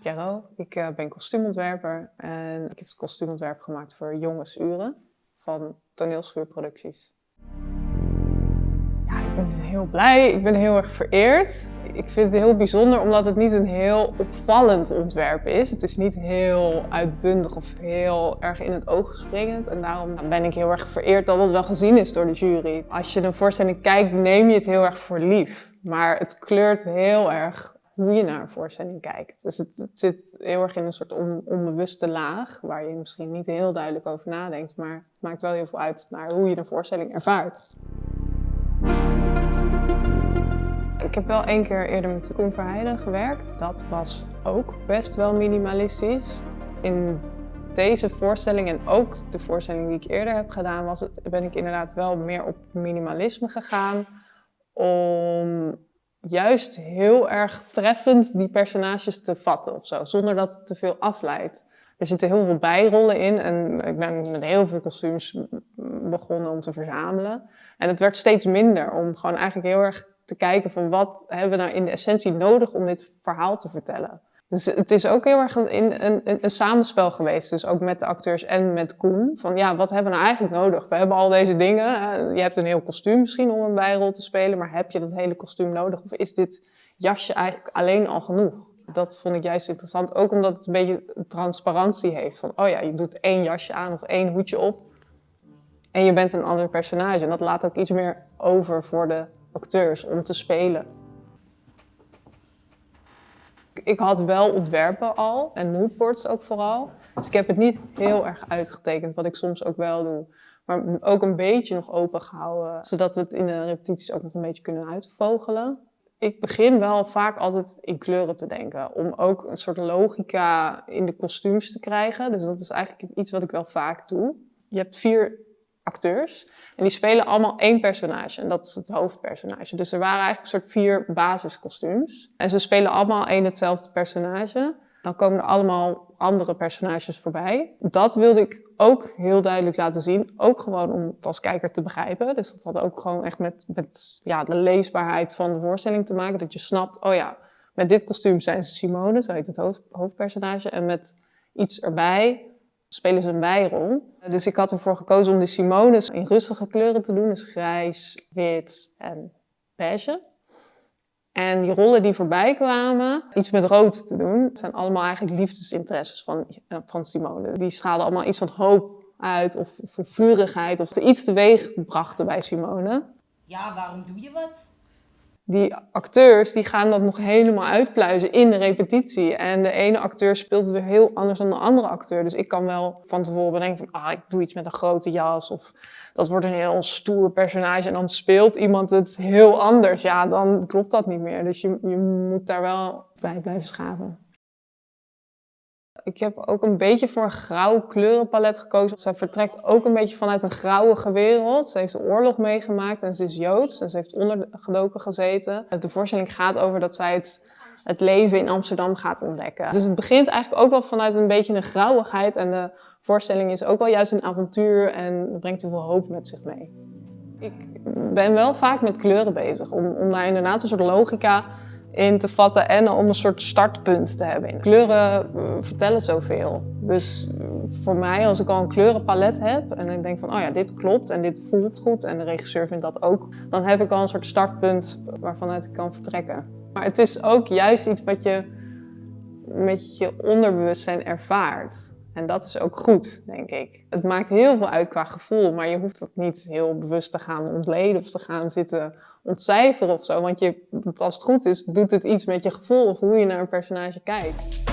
Piero. Ik ben kostuumontwerper en ik heb het kostuumontwerp gemaakt voor Jongensuren van toneelschuurproducties. Ja, ik ben heel blij, ik ben heel erg vereerd. Ik vind het heel bijzonder omdat het niet een heel opvallend ontwerp is. Het is niet heel uitbundig of heel erg in het oog springend. En daarom ben ik heel erg vereerd dat het wel gezien is door de jury. Als je een voorstelling kijkt, neem je het heel erg voor lief. Maar het kleurt heel erg hoe je naar een voorstelling kijkt. Dus het zit heel erg in een soort onbewuste laag, waar je misschien niet heel duidelijk over nadenkt. Maar het maakt wel heel veel uit naar hoe je een voorstelling ervaart. Ik heb wel 1 keer eerder met Koen Verheijden gewerkt. Dat was ook best wel minimalistisch. In deze voorstelling en ook de voorstelling die ik eerder heb gedaan, ben ik inderdaad wel meer op minimalisme gegaan. Om juist heel erg treffend die personages te vatten of zo, zonder dat het te veel afleidt. Er zitten heel veel bijrollen in en ik ben met heel veel kostuums begonnen om te verzamelen. En het werd steeds minder om gewoon eigenlijk heel erg te kijken van wat hebben we nou in de essentie nodig om dit verhaal te vertellen. Dus het is ook heel erg een samenspel geweest, dus ook met de acteurs en met Koen. Van ja, wat hebben we nou eigenlijk nodig? We hebben al deze dingen. Je hebt een heel kostuum misschien om een bijrol te spelen, maar heb je dat hele kostuum nodig? Of is dit jasje eigenlijk alleen al genoeg? Dat vond ik juist interessant, ook omdat het een beetje transparantie heeft. Van oh ja, je doet 1 jasje aan of 1 hoedje op en je bent een ander personage. En dat laat ook iets meer over voor de acteurs om te spelen. Ik had wel ontwerpen al en moodboards ook vooral. Dus ik heb het niet heel erg uitgetekend, wat ik soms ook wel doe. Maar ook een beetje nog open gehouden, zodat we het in de repetities ook nog een beetje kunnen uitvogelen. Ik begin wel vaak altijd in kleuren te denken, om ook een soort logica in de kostuums te krijgen. Dus dat is eigenlijk iets wat ik wel vaak doe. Je hebt 4 acteurs en die spelen allemaal 1 personage en dat is het hoofdpersonage. Dus er waren eigenlijk een soort 4 basiskostuums en ze spelen allemaal hetzelfde personage. Dan komen er allemaal andere personages voorbij. Dat wilde ik ook heel duidelijk laten zien, ook gewoon om het als kijker te begrijpen. Dus dat had ook gewoon echt met de leesbaarheid van de voorstelling te maken, dat je snapt, oh ja, met dit kostuum zijn ze Simone, zo heet het hoofdpersonage, en met iets erbij spelen ze een bijrol. Dus ik had ervoor gekozen om de Simones in rustige kleuren te doen. Dus grijs, wit en beige. En die rollen die voorbij kwamen, iets met rood te doen. Het zijn allemaal eigenlijk liefdesinteresses van Simone. Die straalden allemaal iets van hoop uit of vurigheid. Of ze iets teweeg brachten bij Simone. Ja, waarom doe je wat? Die acteurs die gaan dat nog helemaal uitpluizen in de repetitie. En de ene acteur speelt weer heel anders dan de andere acteur. Dus ik kan wel van tevoren bedenken van, ik doe iets met een grote jas. Of dat wordt een heel stoer personage. En dan speelt iemand het heel anders. Ja, dan klopt dat niet meer. Dus je moet daar wel bij blijven schaven. Ik heb ook een beetje voor een grauw kleurenpalet gekozen. Zij vertrekt ook een beetje vanuit een grauwige wereld. Ze heeft de oorlog meegemaakt en ze is Joods. En ze heeft ondergedoken gezeten. De voorstelling gaat over dat zij het leven in Amsterdam gaat ontdekken. Dus het begint eigenlijk ook wel vanuit een beetje een grauwigheid. En de voorstelling is ook wel juist een avontuur en brengt heel veel hoop met zich mee. Ik ben wel vaak met kleuren bezig. Om daar inderdaad een soort logica in te vatten en om een soort startpunt te hebben. Kleuren vertellen zoveel. Dus voor mij, als ik al een kleurenpalet heb en ik denk van, oh ja, dit klopt en dit voelt goed en de regisseur vindt dat ook, dan heb ik al een soort startpunt waarvanuit ik kan vertrekken. Maar het is ook juist iets wat je met je onderbewustzijn ervaart. En dat is ook goed, denk ik. Het maakt heel veel uit qua gevoel, maar je hoeft dat niet heel bewust te gaan ontleden of te gaan zitten ontcijferen of zo. Want als het goed is, doet het iets met je gevoel of hoe je naar een personage kijkt.